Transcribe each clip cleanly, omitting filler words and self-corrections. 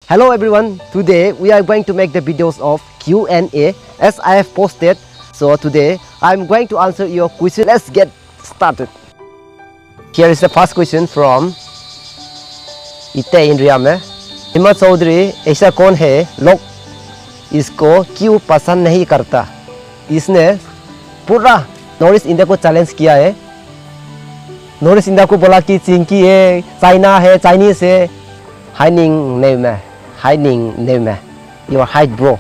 Hello everyone, today we are going to make the videos of Q&A as I have posted. So today I'm going to answer your question. Let's get started. Here is the first question from Ite Indriya में हिम्मत चौधरी ऐसा कौन है लोग इसको क्यों पसंद नहीं करता। इसने पूरा नॉर्थ ईस्ट इंडिया को चैलेंज किया है। नॉर्थ ईस्ट इंडिया को बोला कि चिंकी है, चाइना है, चाइनीज है। Hiding name है, hiding name है. Your height, bro.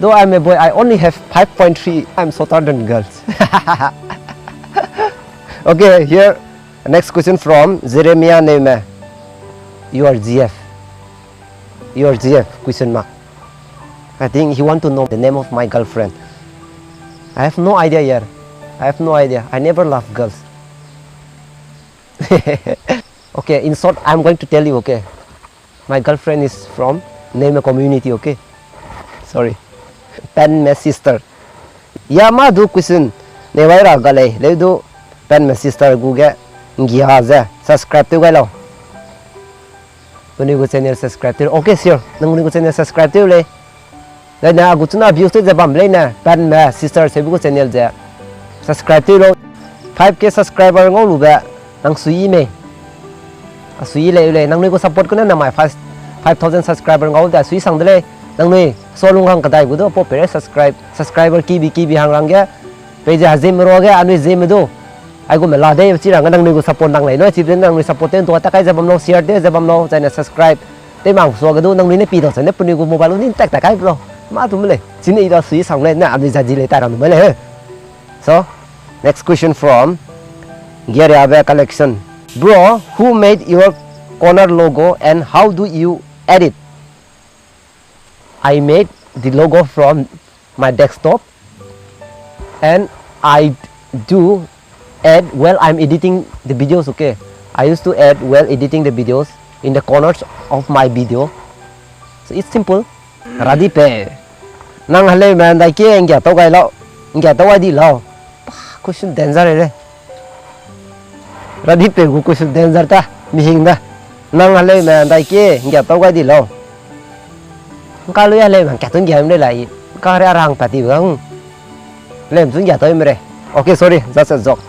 Though I'm a boy, I only have 5.3. I'm shorter than girls. Okay, here next question from Jeremiah name है. You are GF. You are GF? Question mark. I think he want to know the name of my girlfriend. I have no idea here. I have no idea. I never loved girls. Okay, in short, I'm going to tell you. Okay. My girlfriend is from Name community, okay? Sorry. Pen my sister. Ya ma do question. Ne vai ra galai. Le do pen my sister Google. Ngia za. Subscribe to galo. Tuni go channel subscribe to. Okay, sure. Nang ni go channel subscribe to le. Le na go tuna views to jabam le na. Pen my sister se go channel ja. Subscribe to lo. 5k subscriber ngau lu ba. Nang sui me. Sui le nang ni ko support ko na my 5,000 subscriber ngau da sui sang de nang ni so lung hang kadai gu do po pere subscriber ki bi hang rang ge pe ja jim ro ge anu jim do ai go me la de chi rang nang ni ko support nang lai no chi den nang ni support ten to ta kai jabam no share de jabam no chai na subscribe te mang so ga do nang ni ne pi do sa ne pu ni ko mobile ni tak ta kai bro ma tu me le chi ni do sui sang le na anu ja ji le ta rang me le. So next question from Gear collection. Bro, who made your corner logo and how do you edit? I made the logo from my desktop and I do add while I'm editing the videos, okay? I used to add while editing the videos in the corners of my video. So it's simple. Radi pe. Nang hale man dai ke ngia to gai lo. Ngia to ai di lo. Question danger re. Radi pe gu question danger ta mi hing da. Nang hale man dai ke ngia to gai di lo. Ka lu ya le man ka tun ngia me lai. Ka ra rang pa ti bang. Lem sun ngia to me re. Okay, sorry, that's a joke.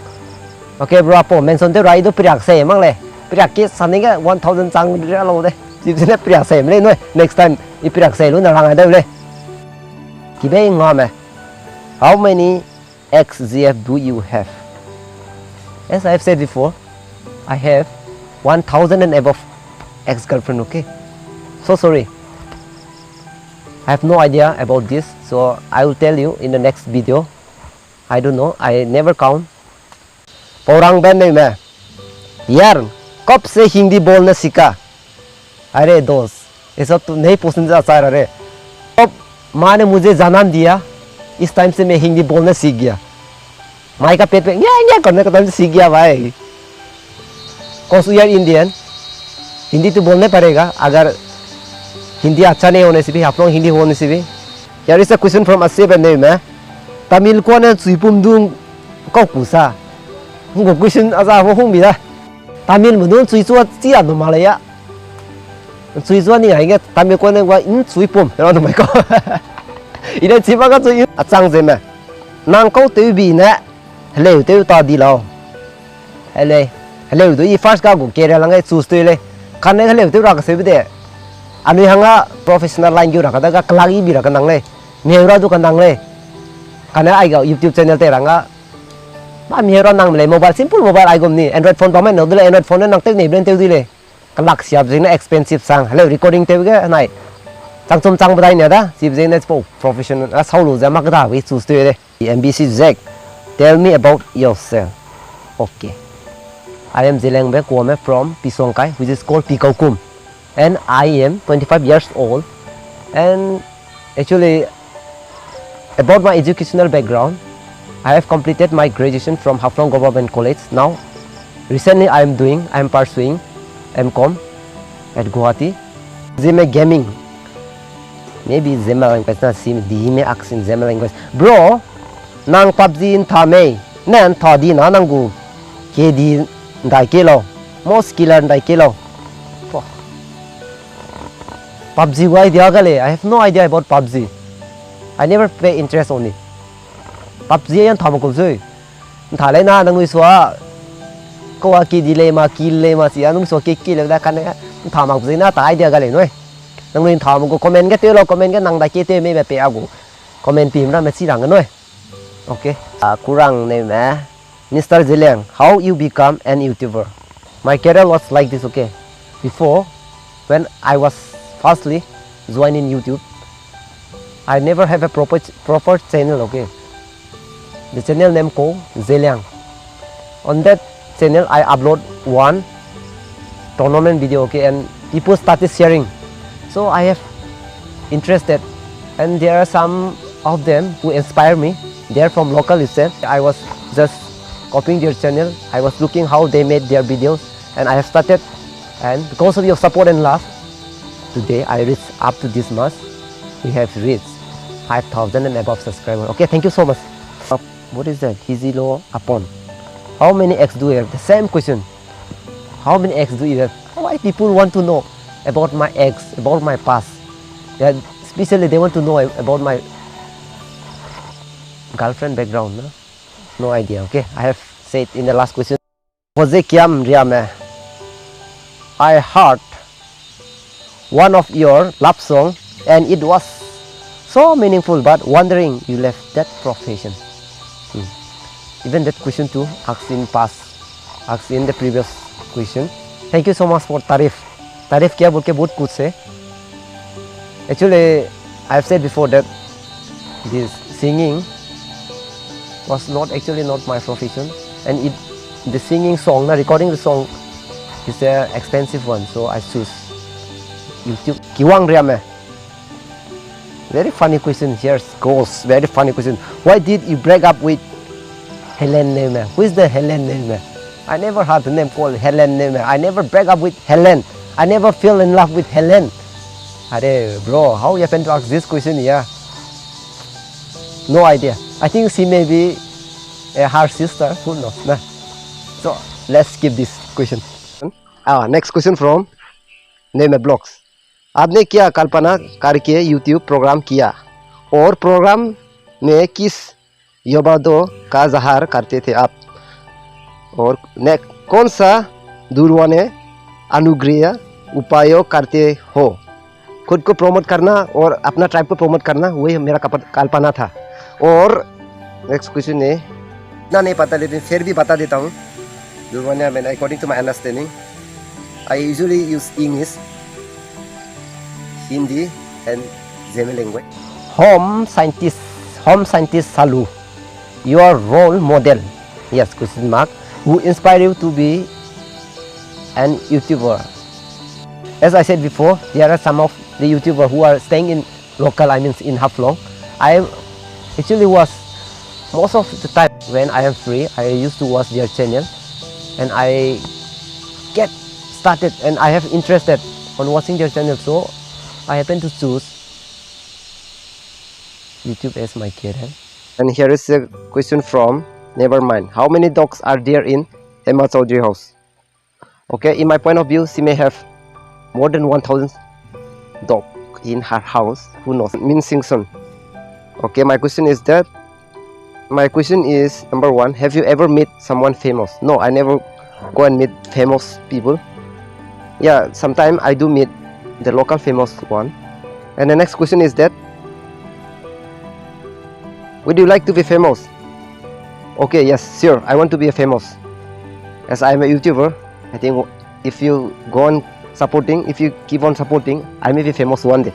Okay, bro, po mention te rai do priak se mang le. Priak ke saning ga 1000 chang ra lo de. Ji ne priak se me le noi. Next time I priak se lu na rang da le. Ki be ngom. How many XZF do you have? As I have said before, I have 1000 and above ex-girlfriend, okay? So sorry. I have no idea about this, so I will tell you in the next video. I don't know, I never count. Porang ben nahi main. यार कब से हिंदी बोलना सीखा? अरे दोस्त, ये सब तो नहीं पूछने जा रहे। अब माँ ने मुझे जन्म दिया, इस टाइम से मैं हिंदी बोलना सीख गया। माई का पेट पे क्या करने का टाइम से सीख गया भाई। कौन यार इंडियन हिंदी तो बोलने पड़ेगा, अगर हिंदी अच्छा नहीं होने से भी आप लोग हिंदी होने से भी। यार इस क्वेश्चन फ्रॉम अस्से बनने में तमिल को ने सुइपुम दूं को कुसा वो क्वेश्चन आजा वो होंगी ना तमिल में दूं सुइचुआ चिया तो मालया सुइचुआ नहीं आएंगे तमिल को ने वो इन सुइपुम然后तो मैं को इधर चिपा का सुइ अचांग से मैं नांग को तो भी ना हेलो तो ता दी लो हेलो तो ये फर्स्ट का को केरे लंगे चूस तो ले खाने हेलो तो रख से भी दे अनु हंगा प्रोफेशनल लाइन जो रखा था क्लागी भी रखा नंगले मेरा तो कंदंगले खाने आएगा YouTube चैनल ते रंगा बा मेरा नंगले मोबाइल सिंपल मोबाइल आएगा नहीं एंड्रॉइड फोन पामे नौ दिले एंड्रॉइड फोन ने नंगते नहीं ब्लेन तेव दिले कलाक सियाब जिन्हें एक्सपेंसिव सांग हेलो रिकॉर्डिंग तेव के नाइ चांग चुम चांग बताई नहीं था सिर्फ जिन्हें प्रोफेशनल आ साउलू जमा कदा वे चूस तो ये MBC Zack tell me about yourself. Okay, I am Zelengbe Kwame from Pisongkai, which is called Pikaukum, and I am 25 years old. And actually, about my educational background, I have completed my graduation from Haflong Government College. Now, recently I am pursuing MCom at Guwahati. Zeme gaming. Maybe Zema language na sim di me accent Zema language. Bro, nang PUBG in Thame, nan thadi na nangu. Ke di ndai kilo, most killer ndai kilo. PUBG why dia gale? I have no idea about PUBG. I never pay interest on it. PUBG yan thama ko zui. Thale na nang wiswa ko wa ki dile ma kill ma si anung so ki le da kan thama ko zui na ta idea gale noi. Nang lin thama ko comment ke te lo comment ke nang da ke te me be pe agu. Comment pim ra me si rang noi. Okay. Kurang ne me. Mr. Ziliang, how you become an YouTuber? My career was like this, okay. Before, when I was firstly joining YouTube, I never have a proper channel, okay. The channel name called Ziliang. On that channel, I upload one tournament video, okay, and people started sharing. So I have interested, and there are some of them who inspire me. They are from local itself. I was just copying their channel. I was looking how they made their videos, and I have started, and because of your support and love, today I reached up to this much. We have reached 5,000 and above subscribers. Okay, thank you so much. What is that? Hizilo upon. How many eggs do you have? The same question. How many eggs do you have? Why people want to know about my eggs, about my past? Yeah, especially they want to know about my girlfriend background. No? No idea. Okay, I have said in the last question. I heard one of your love song and it was so meaningful, but wondering you left that profession. Even that question too asked in past, asked in the previous question. Thank you so much for tarif. Tarif क्या बोल के बहुत कुछ है. Actually, I have said before that this singing was not my profession, and the singing song, recording the song is an expensive one, so I choose YouTube. Kiwang Riame. Very funny question here goes. Very funny question. Why did you break up with Helen Neme? Who is the Helen Neme? I never heard the name called Helen Neme. I never break up with Helen. I never fell in love with Helen. Are bro, how you happen to ask this question here? No idea. I think she may be her sister. Who knows? Nah. So let's skip this question. Next question from Neme Blogs. आपने क्या कल्पना करके YouTube programme किया और programme में किस युवाओं का ज़ाहिर करते थे आप और कौन सा दूरवाने अनुग्रह उपाय करते हो? खुद को प्रमोट करना और अपना ट्राइब को प्रमोट करना, वही मेरा कल्पना था. और नेक्स्ट क्वेश्चन है, इतना नहीं पता लेकिन फिर भी बता देता हूँ. दूरवाने मैंने according to my understanding I usually use English, Hindi and German language. Home scientist Salu, your role model, yes, question mark, who inspired you to be an YouTuber? As I said before, there are some of the YouTubers who are staying in local, I mean in Haflong. I actually was, most of the time when I am free, I used to watch their channel, and I get started and I have interested on watching their channel, so I happen to choose YouTube as my career. And here is a question from Nevermind. How many dogs are there in Hema Chaudhary house? Okay, in my point of view, she may have more than 1,000 dogs in her house. Who knows? Min Sing Sun. Okay, my question is number one, have you ever met someone famous? No, I never go and meet famous people. Yeah, sometimes I do meet the local famous one. And the next question is that, would you like to be famous? Okay, yes, sure, I want to be a famous. As I am a YouTuber, I think if you go on supporting, if you keep on supporting, I may be famous one day.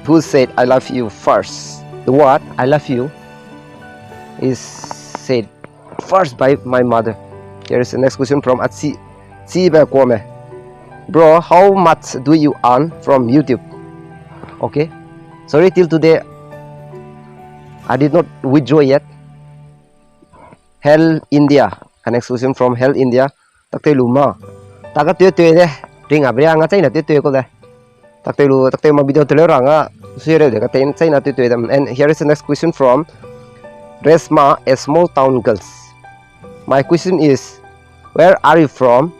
Who said I love you first? The word I love you is said first by my mother. Here is the next question from Atsi Kwame. Bro, how much do you earn from YouTube? Okay, sorry, till today I did not withdraw yet. Hell India. Next question from Hell India. Takte luma. Taka tue de. Ring abri anga chai na tue ko de. Takte ma video tele ranga sire de ka ten chai na tue dem. And here is the next question from Resma, a small town girls. My question is, where are you from?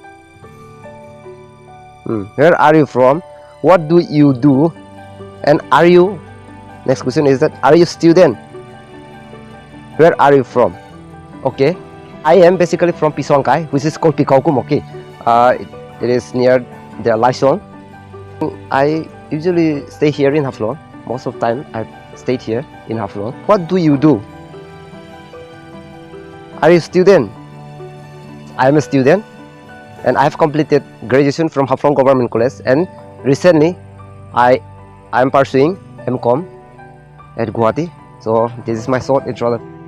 Where are you from? What do you do? And are you? Next question is that are you student? Where are you from? Okay, I am basically from Pisongkai, which is called Pikaukum. Okay, it is near the Lysong. I usually stay here in Haflong. Most of the time, I stayed here in Haflong. What do you do? Are you a student? I am a student, and I have completed graduation from Haflong Government College. And recently, I am pursuing MCom at Guwahati. So this is my short introduction.